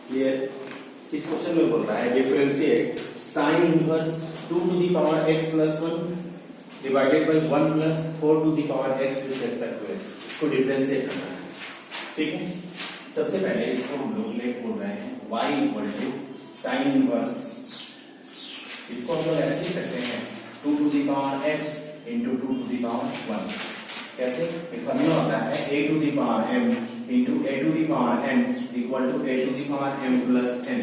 Clear. इस question में बोल रहा है differentiate sine inverse 2 to the power x plus 1 divided by 1 plus 4 to the power x with respect to x। इसको differentiate करना है, ठीक है। सबसे पहले इसको हम लोग लेट बोल रहे हैं y equal to sine inverse, इसको हम लोग ऐसे लिख सकते हैं 2 to the power x into 2 to the power 1। कैसे? एक फॉर्मूला होता है a to the power m into a to the power n equal to a to the power m plus n।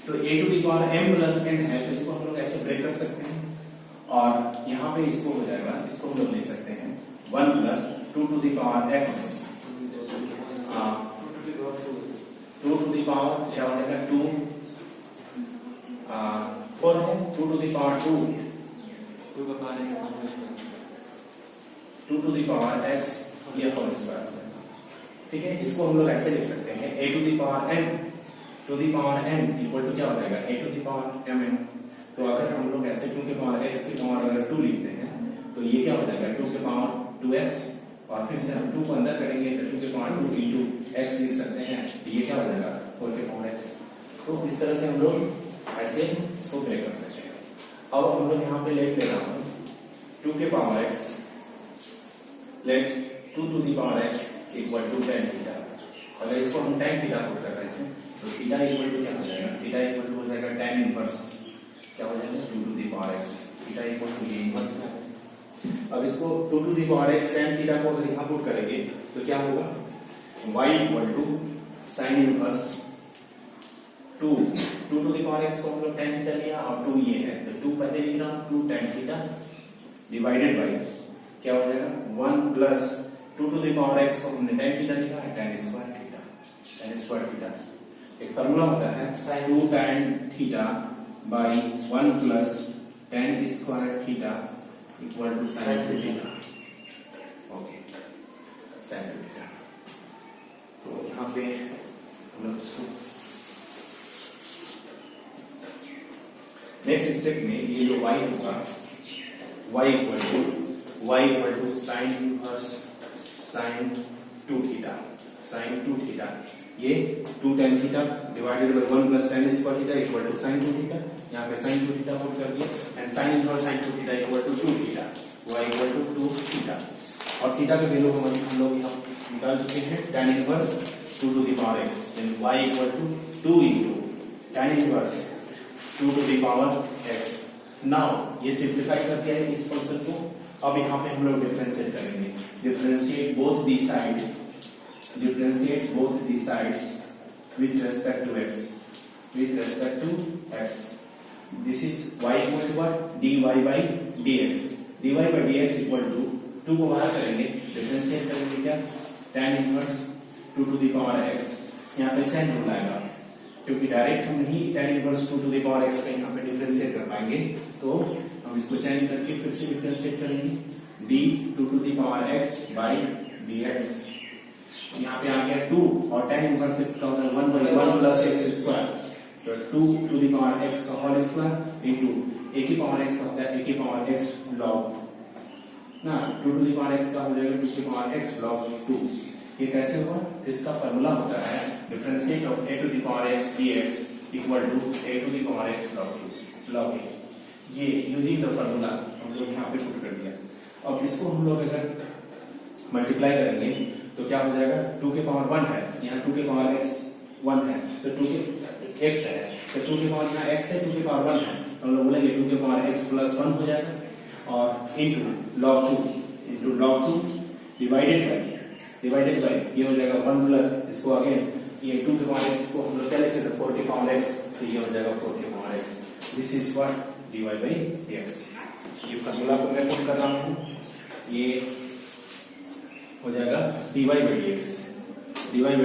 तो a to the power m plus n है, तो इसको हम लोग ऐसे ब्रेक कर सकते हैं और यहाँ पे इसको हो जाएगा, इसको हम लोग ले सकते हैं 1 plus 2 to the power x, 2 to the power क्या हो जाएगा 2 4 है 2 टू द पावर 2 2 का power x 2 to the power x ये होल स्क्वायर, ठीक है। इसको हम लोग ऐसे लिख सकते हैं a to the power n to the power n equal to क्या हो जाएगा a to the power m। तो अगर हम लोग ऐसे 2 के पावर x की पावर अगर 2 लिखते हैं तो ये क्या हो जाएगा 2 के पावर 2x, और फिर से हम 2 को अंदर करेंगे तो 2 के पावर 2 इंटू x लिख सकते हैं, तो ये क्या हो जाएगा 4 के पावर x। तो इस तरह से हम लोग ऐसे इसको ब्रेक कर सकते हैं। अब हम लोग यहाँ पे लेट ले रहा हूँ 2 के power x, let 2 to the power x equal to tan theta. अगर इसको हम tan थीटा पुट कर रहे हैं तो थीटा इक्वल टू क्या हो जाएगा, थीटा इक्वल टू हो जाएगा tan इनवर्स क्या हो जाएगा 2 to the power x, theta equal to ये इनवर्स में। अब इसको 2 to the power x tan theta को अगर यहाँ पुट करेंगे तो क्या होगा y equal to sine inverse 2 to the power x को हम लोग tan थीटा लिया और 2 ये है तो 2 पहले लिख रहा हूँ 2 tan थीटा डिवाइडेड बाय क्या हो जाएगा 1 plus 2 to the power x को हमने tan थीटा लिखा है tan square theta, tan square theta. एक फार्मूला होता है 2 tan theta by 1 plus tan square theta equal to sin theta. Okay, sin theta. तो यहाँ पे हम लोग इसको नेक्स्ट स्टेप में ये जो y होगा y equal to sine inverse sin 2 theta, sin 2 theta ये 2 tan थीटा divided by 1 plus tan square theta equal to sin 2 theta. यहाँ पे sin 2 थीटा पुट कर दिया and sin inverse sin 2 theta equal to 2 theta, y equal to 2 theta. और theta का value हम लोग यहाँ निकाल चुके हैं tan inverse 2 to the power x, then y equal to 2 into tan inverse 2 to the power x। Now ये simplify कर दिया है इस फंक्शन को। अब यहाँ पे हम लोग डिफरेंशिएट करेंगे, differentiate both the side, differentiate both the sides with respect to x, with respect to x। This is y equal to what dy bye dx, dy bye dx equal to 2 को बाहर करेंगे differentiate करेंगे क्या tan inverse 2 to the power x। यहाँ पे change हो जाएगा क्योंकि डायरेक्ट हम नहीं tan inverse 2 to the power x का यहाँ पे डिफरेंशिएट कर पाएंगे, तो हम इसको चेंज करके फिर से डिफरेंशिएट करेंगे d 2 to the power x by dx। यहाँ पे आ गया 2 और tan इनवर्स x का होता है 1 बाय 1 प्लस x स्क्वायर, तो 2 टू द पावर x का होल स्क्वायर इनटू a की पावर x का होता है a की पावर x log ना 2 टू द पावर x का हो जाएगा 2 की पावर x log 2। ये कैसे हुआ? तो इसका फार्मूला होता है differentiate of a to the power x dx equal to a to the power x log a। ये यूजिंग द फार्मूला हम लोग यहाँ पे पुट कर दिया। अब इसको हम लोग अगर मल्टीप्लाई करेंगे तो क्या हो जाएगा 2 के पावर 1 है, यहाँ 2 के पावर x 1 है तो 2 के x है, तो 2 के पावर यहाँ x है 2 के पावर 1 है, हम लोग बोलेंगे 2 के पावर x प्लस 1 हो जाएगा और इनटू log 2 डिवाइडेड बाय ये हो जाएगा 1 प्लस इसको अगेन ये 2 के पावर x को हम लोग क्या लिख सकते हैं 4 के पावर x, तो ये हो जाएगा 4 के power x। This is what dy bye dx। ये फार्मूला को मैं पुट कर रहा हूँ, ये हो जाएगा dy bye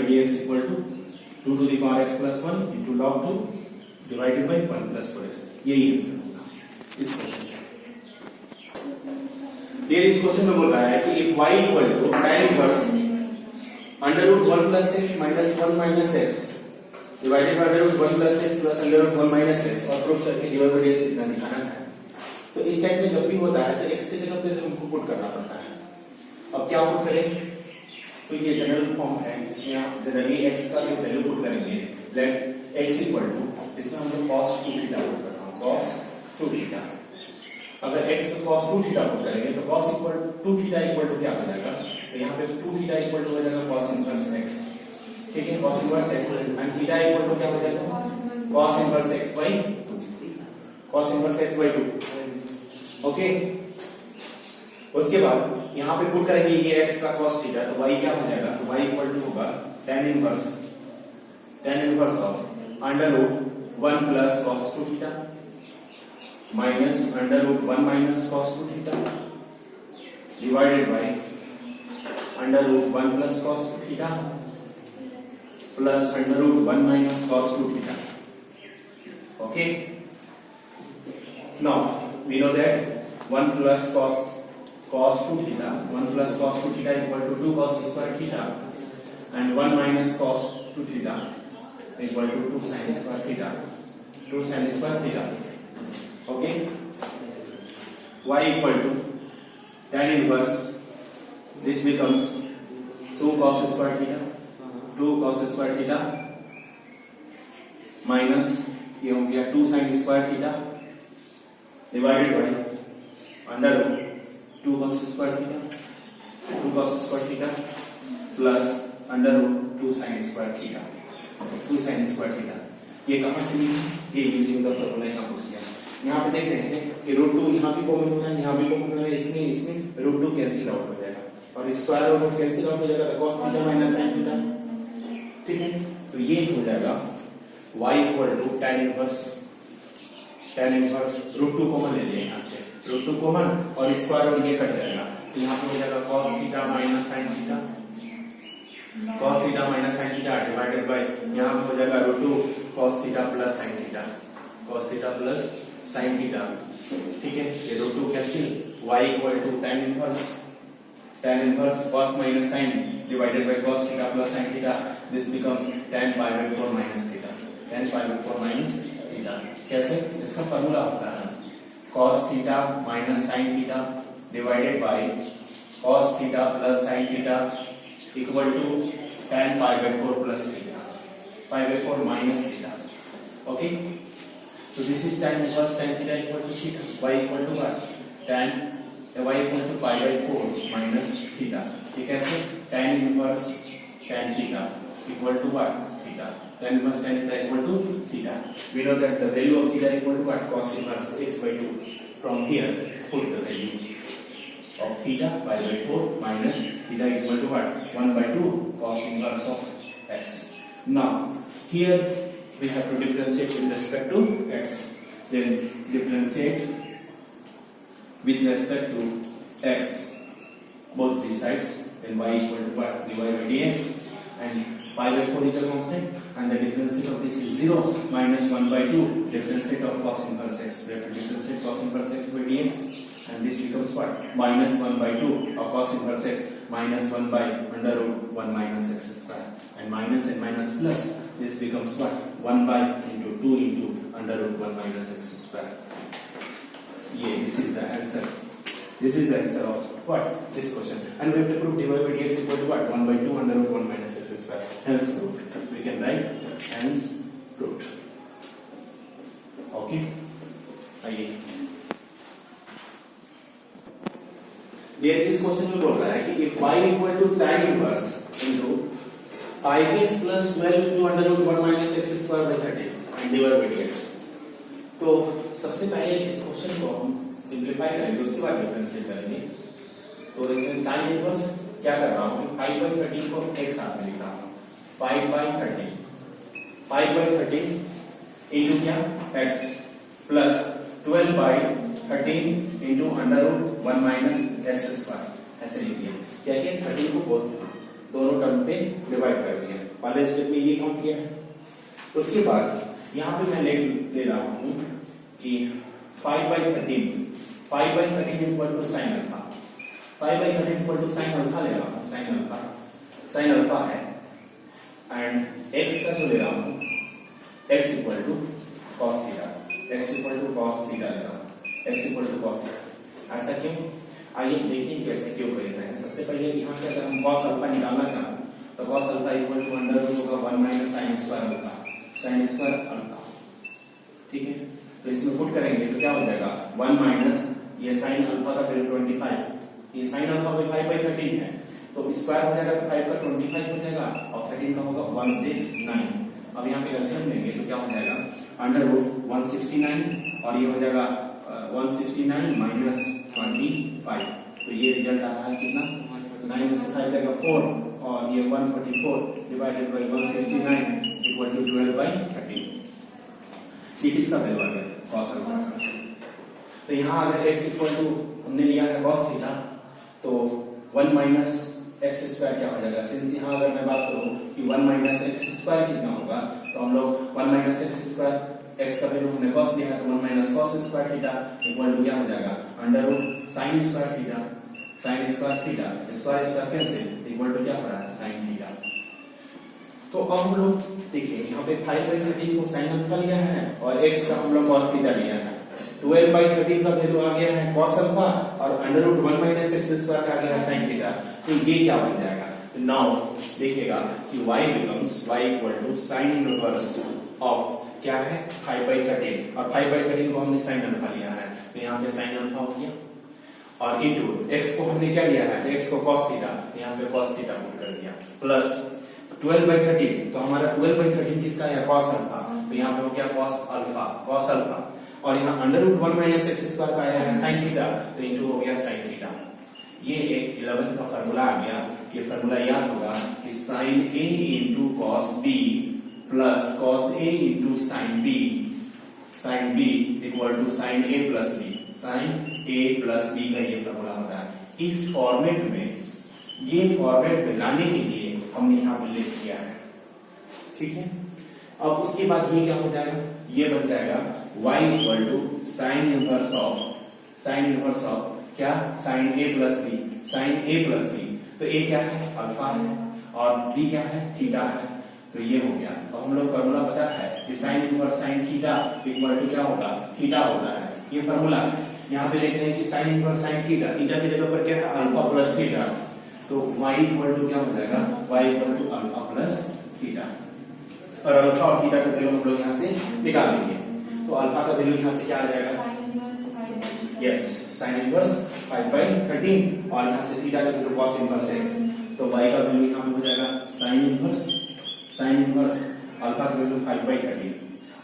dx equal to 2 to the power x plus 1 into log 2 divided by 1 plus 4x। यही आंसर होगा इस क्वेश्चन का। ये इस क्वेश्चन में बोल रहा है कि if y equal to tan inverse under root 1 plus x minus 1 minus x divided by under root 1 plus x plus under root 1 minus x और प्रूफ करके dy बाय dx इतना दिखाना है। तो इस टाइप में जब भी होता है तो x की जगह पे हमको पुट करना पड़ता है। अब क्या पुट करें, तो ये जनरल फॉर्म है, इसमें आप जनरली x का जो वैल्यू पुट करेंगे लेट x इक्वल टू, इसमें हम लोग cos 2 थीटा पुट कर रहा हूँ, cos 2 थीटा। अगर x को cos 2 थीटा पुट करेंगे तो cos equal 2 theta equal to क्या हो जाएगा, तो यहाँ पे 2 थीटा इक्वल टू हो जाएगा cos इनवर्स x, ठीक है, cos inverse x and theta equal to क्या हो जाएगा, cos inverse x by 2, cos inverse x by 2, okay. उसके बाद यहाँ पे पुट करेंगे ये x का cos थीटा, तो y क्या हो जाएगा, तो y इक्वल टू होगा tan inverse of under root 1 plus cos 2 theta minus under root 1 minus cos 2 theta divided by under root 1 plus cos 2 theta plus under root 1 minus cos 2 theta, okay. Now we know that 1 plus cos 2 theta, 1 plus cos 2 theta equal to 2 cos square theta and 1 minus cos 2 theta equal to 2 sin square theta, 2 sin square theta, okay. Y equal to tan inverse, this becomes 2 cos square theta, 2 cos square theta minus ये हो गया 2 sin square theta divided by under root 2 cos square theta plus under root 2 sin square theta, 2 sin square theta। ये कहां से ली, ये using the formula यहाँ put किया। यहाँ पे देख रहे हैं कि रूट 2 यहाँ भी कॉमन होना है, यहाँ भी कॉमन होना है, इसमें रूट 2 कैंसिल आउट हो जाएगा और स्क्वायर रूट कैंसिल आउट हो जाएगा, तो cos theta minus sin theta, ठीक है। तो ये हो जाएगा y equal to tan inverse root 2 common ले लिया यहाँ से, रूट 2 कॉमन और स्क्वायर और ये कट जाएगा, तो यहाँ पे हो जाएगा cos theta minus sin theta, cos theta minus sin theta divided by यहाँ पे हो जाएगा root 2 cos theta plus sin theta, cos theta plus sin theta, ठीक है। ये root 2 cancel, y equal to tan inverse cos minus sin divided by cos theta plus sin theta, this becomes tan pi by 4 minus theta, tan pi by 4 minus theta. कैसे, इसका formula होता है cos theta minus sin theta divided by cos theta plus sin theta equal to tan pi by 4 plus theta, pi by 4 minus theta, okay. तो this is tan inverse tan theta equal to theta, y equal to what, tan y equal to pi by 4 minus theta. ये कैसे, tan inverse tan theta equal to what, theta, tan inverse tan theta equal to theta. We know that the value of theta equal to what, cos inverse x by 2. From here, put the value of theta pi by 4 minus theta equal to what, 1 by 2 cos inverse of x. Now here we have to differentiate with respect to x. Then differentiate with respect to x both these sides. Then y equal to what, dy by dx, and pi by 4 is a constant, and the differentiate of this is 0 minus 1 by 2 differentiate of cos inverse x. We have to differentiate cos inverse x by dx, and this becomes what, minus 1 by 2 of cos inverse x minus 1 by under root 1 minus x square, and minus plus, this becomes what, 1 by into 2 into under root 1 minus x square. Yeah, this is the answer. This is the answer of what, this question. And we have to prove dy by dx equal to what, 1 by 2 under root 1 minus x square. Hence proved. We can write hence proved. Okay. आइए, ये इस question में बोल रहा है कि if y equal to sin inverse into 5x plus 12 into under root 1 minus x square by 30 and dy by dx. तो सबसे पहले इस क्वेश्चन को हम सिंप्लीफाई करेंगे, उसके बाद डिफरेंशिएट करेंगे। तो इसमें साइन इनवर्स क्या कर रहा हूँ, 5 by 13 को एक साथ में लिख रहा हूँ, 5 by 13 इंटू क्या, x plus 12 by 13 into under root 1 minus x square, ऐसे लिख दिया। क्या किया, 13 को दोनों टर्म पे डिवाइड कर दिया, पहले स्टेप में ये काउंट किया है। उसके बाद यहाँ पे मैं ले रहा हूँ कि 5 by 13 equal to sine alpha, 5 by 13 equal to sine alpha ले रहा हूँ, साइन अल्फा है, एंड x का जो ले रहा हूँ, x equal to cos theta, x equal to cos theta ले रहा हूँ, x equal to cos theta. ऐसा क्यों, आइए देखिए कैसे क्यों कर रहे हैं। सबसे पहले यहाँ से अगर हम cos अल्फा निकालना चाहें तो cos alpha equal to under root होगा 1 minus sine square alpha, sine square alpha, ठीक है। तो इसमें पुट करेंगे तो क्या हो जाएगा 1 माइनस ये साइन अल्फा का वैल्यू 25, ये साइन अल्फा भी 5/13 है, तो स्क्वायर हो जाएगा तो 5 का 25 हो जाएगा और 13 का होगा 169। अब यहाँ पे एलसीएम लेंगे तो क्या हो जाएगा अंडर रूट 169 और ये हो जाएगा 169 माइनस 25, तो ये रिजल्ट आ रहा है कितना 9 में से 5 जाएगा 4 और ये 144 डिवाइडेड बाय 169 इक्वल टू 12/13। ये किसका वैल्यू आ गया cos अल्फा का। तो यहाँ अगर x इक्वल टू हमने लिया है cos थीटा तो 1 माइनस एक्स स्क्वायर क्या हो जाएगा, सिंस यहाँ अगर मैं बात करूँ कि 1 माइनस एक्स स्क्वायर कितना होगा तो हम लोग 1 माइनस एक्स स्क्वायर एक्स का वैल्यू हमने cos लिया है तो 1 minus cos square theta equal to क्या हो जाएगा under root sine square theta, sine square theta square square cancel equal to क्या हो रहा है साइन थीटा। तो अब हम लोग देखिए यहाँ पे 5/13 को साइन अल्फा लिया है और x का हम लोग cos थीटा लिया है, 12/13 का वैल्यू आ गया है cos अल्फा और under root 1 minus x square का आ गया है साइन थीटा। तो ये क्या बन जाएगा, नाउ देखिएगा कि y becomes y equal to sine inverse of क्या है 5/13 और 5/13 को हमने साइन अल्फा लिया है तो यहाँ पे साइन अल्फा हो गया और इनटू x को हमने क्या लिया है तो x को cos थीटा, यहाँ पे cos थीटा पुट कर दिया प्लस 12/13 तो हमारा 12/13 किसका है cos अल्फा, तो यहाँ पे हो गया cos अल्फा और यहाँ under root 1 minus x square का आया है sin थीटा तो इनटू हो गया sin थीटा। ये एक 11th का फार्मूला आ गया, ये फार्मूला याद होगा कि sin a into cos b plus cos a into sin b equal to sin a plus b, sin a plus b का ये फार्मूला होता है। इस फॉर्मेट में ये फॉर्मेट में लाने के लिए हमने यहाँ पे लिख किया है, ठीक है। अब उसके बाद ये क्या हो जाएगा, ये बन जाएगा y equal to sine inverse of क्या साइन a प्लस b, तो a क्या है अल्फा है और b क्या है थीटा है, तो ये हो गया। तो हम लोग फार्मूला पता है कि sine inverse sine theta equal to क्या होगा थीटा होता है, ये फार्मूला है। यहाँ पे देख रहे हैं कि साइन इनवर्स साइन थीटा की जगह पर क्या है अल्फा प्लस थीटा, तो y इक्वल टू क्या हो जाएगा y equal to alpha plus theta और अल्फा और थीटा का वैल्यू हम लोग यहाँ से निकाल लेंगे। तो अल्फा का वैल्यू यहाँ से क्या आ जाएगा यस साइन इनवर्स 5/13 और यहाँ से थीटा का वैल्यू cos इनवर्स x, तो y का वैल्यू यहाँ पे हो जाएगा साइन इनवर्स अल्फा का वैल्यू 5/13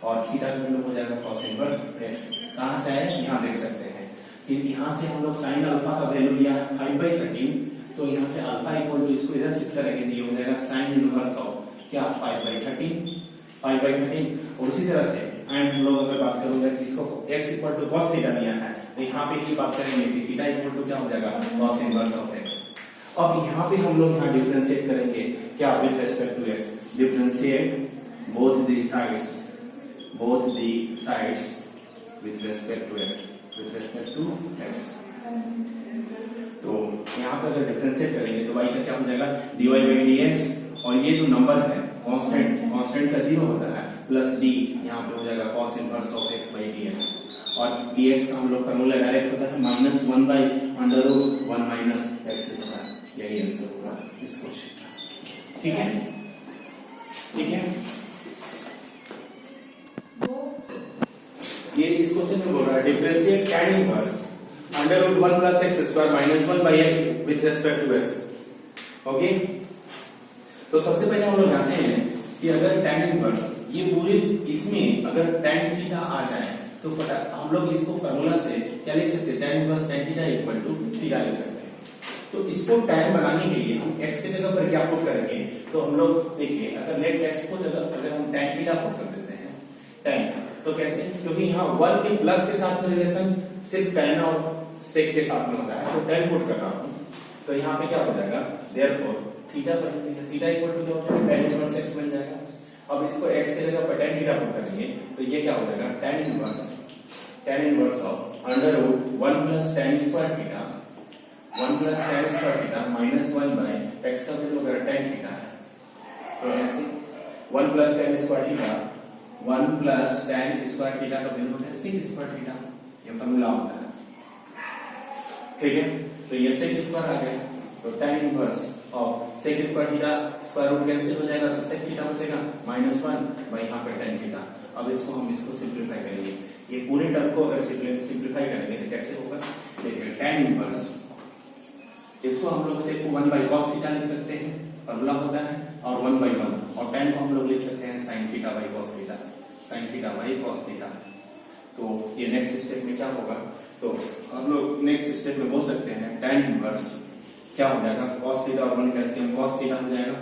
और थीटा का वैल्यू हो जाएगा cos इनवर्स x। कहाँ से आया यहाँ देख सकते हैं कि यहाँ से हम लोग साइन अल्फा का वैल्यू लिया है 5/13 तो यहाँ से अल्फा इक्वल टू इसको इधर शिफ्ट करेंगे तो ये हो जाएगा साइन इनवर्स ऑफ क्या 5/13 और उसी तरह से एंड हम लोग अगर बात करोगे कि इसको x equal to cos theta लिया है तो यहाँ पे ये बात करेंगे कि थीटा इक्वल टू क्या हो जाएगा cos इनवर्स ऑफ x। अब यहाँ पे हम लोग यहाँ डिफरेंशिएट करेंगे क्या with respect to x, differentiate both the sides with respect to x। तो यहाँ पे अगर डिफरेंशिएट करेंगे तो y का क्या हो जाएगा dy/dx और ये जो नंबर है कांस्टेंट का 0 होता है प्लस d यहाँ पे हो जाएगा cos इनवर्स ऑफ x/dx और dx का हम लोग फार्मूला डायरेक्ट होता है -1/√1 माइनस एक्स स्क्वायर, यही आंसर होगा इस क्वेश्चन का, ठीक है। ये इस क्वेश्चन में बोल रहा है differentiate tan inverse √1 plus x square minus 1/x with respect to x, okay. तो सबसे पहले हम लोग जानते हैं कि अगर tan इनवर्स ये पूरे इसमें अगर tan थीटा आ जाए तो पता हम लोग इसको फार्मूला से क्या लिख सकते हैं tan inverse tan theta equal to theta लिख सकते हैं। तो इसको tan बनाने के लिए हम x की जगह पर क्या पुट करेंगे, तो हम लोग देखिए अगर लेट x को जगह अगर हम tan थीटा पुट कर देते हैं tan, तो कैसे, क्योंकि यहाँ 1 के प्लस के साथ में रिलेशन सिर्फ tan और sec के साथ में होता है, तो tan पुट कर रहा हूँ तो यहाँ पे क्या हो जाएगा देयरफॉर थीटा इक्वल टू क्या हो जाएगा tan इनवर्स x बन जाएगा। अब इसको x की जगह पर tan थीटा पुट करेंगे तो ये क्या हो जाएगा tan inverse of √1 plus tan square theta minus 1/x का वैल्यू अगर tan थीटा है तो ऐसे 1 प्लस tan स्क्वायर थीटा का वैल्यू होता है sec स्क्वायर थीटा, ये फार्मूला होता है, ठीक है। तो ये sec स्क्वायर आ गया तो tan इनवर्स और sec square theta square root cancel हो जाएगा तो सेक थीटा बचेगा -1 भाई यहाँ पे tan थीटा। अब इसको सिंप्लीफाई करेंगे, ये पूरे टर्म को अगर सिंप्लीफाई करेंगे तो कैसे होगा, देखिए tan इनवर्स, इसको हम लोग सेक को 1 cos थीटा लिख सकते हैं, फॉर्मूला होता है, और 1/1, और tan को हम लोग लिख सकते हैं sin theta by cos theta, sin theta by cos theta. तो ये नेक्स्ट स्टेप में क्या होगा, तो हम लोग नेक्स्ट स्टेप में बोल सकते हैं tan इनवर्स क्या हो जाएगा, cos थीटा और 1 कैल्सियम cos थीटा हो जाएगा,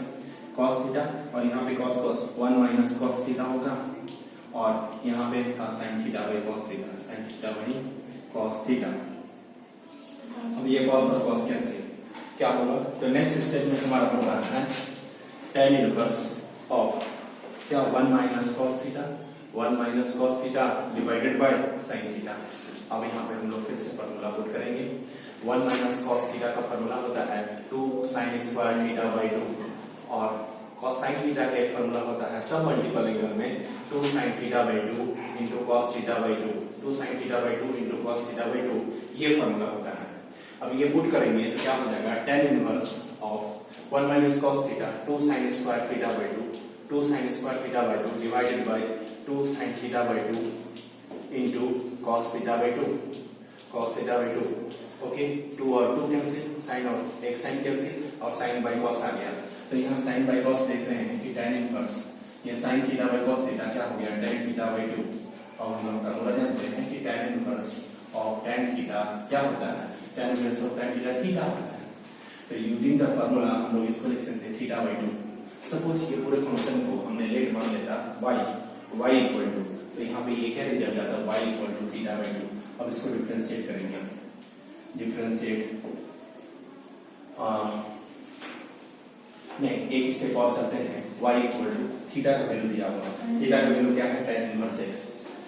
cos थीटा, और यहाँ पे cos 1 - cos थीटा होगा, और यहाँ पे था sin theta by cos theta, sin theta by cos theta. अब ये cos और cos कैंसिल, क्या होगा, तो नेक्स्ट स्टेप में हमारा होगा है tan इनवर्स ऑफ क्या 1 - cos theta, 1 - cos theta divided bye sin theta. अब यहाँ पे हम लोग फिर से फॉर्मूला पुट करेंगे, 1 - cos थीटा का फॉर्मूला होता है 2 sin स्क्वायर थीटा बाई 2, और cos sin थीटा का एक फॉर्मूला होता है सब मल्टीपल एंगल में 2 sin theta by 2 into cos theta by 2, 2 sin theta by 2 into cos theta by 2, ये फॉर्मूला होता है। अब ये पुट करेंगे तो क्या हो जाएगा, tan inverse of 1 - cos theta 2 sin square theta by 2, 2 sin square theta by 2 divided bye 2 sin theta by 2 into cos theta by 2, cos theta by 2, okay, 2 और 2 कैंसिल, साइन और एक साइन कैंसिल, और sign by cos आ गया। तो यहाँ sign by cos देख रहे हैं कि tan इनवर्स ये sin theta by cos theta क्या हो गया, tan थीटा बाई 2, और हम लोग फॉर्मूला जानते हैं कि tan inverse of tan theta क्या होता है, tan inverse of tan theta theta होता है। तो यूजिंग द फॉर्मूला हम लोग इसको लिख सकते हैं थीटा बाई 2। सपोज ये पूरे फंक्शन को हमने लेट मान लेता y इक्वल टू, तो यहाँ पे ये क्या रिजल्ट आता है, y equal to theta by 2। अब इसको डिफरेंशिएट करेंगे, डिफरेंशिएट नहीं, एक स्टेप और चलते हैं, y इक्वल टू थीटा का वैल्यू दिया हुआ है, थीटा का वैल्यू क्या है, tan इनवर्स x,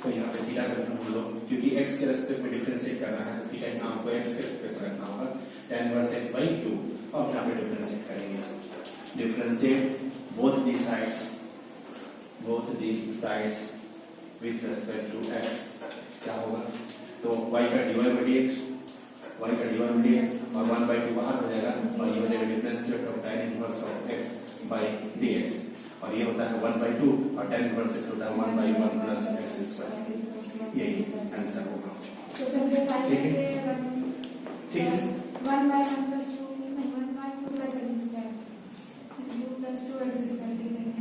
तो यहाँ पे थीटा का वैल्यू बोलो, क्योंकि x के रेस्पेक्ट में डिफरेंशिएट करना है तो थीटा यहाँ आपको x के रेस्पेक्ट में रखना होगा, tan इनवर्स x बाई 2। अब यहाँ पे डिफरेंशिएट करेंगे, differentiate both the sides with respect to x, क्या होगा, तो y का dy by dx, y का dy by dx, और 1/2 बाहर हो जाएगा, और ये हो जाएगा differentiate of tan inverse of x by dx, और ये होता है 1/2, और tan इनवर्स होता है 1/1 प्लस x स्क्वायर, यही आंसर होगा। ठीक है, ठीक है, 1/1 + 2 नहीं 1/2 + x स्क्वायर 2 + 2 x स्क्वायर ठीक है।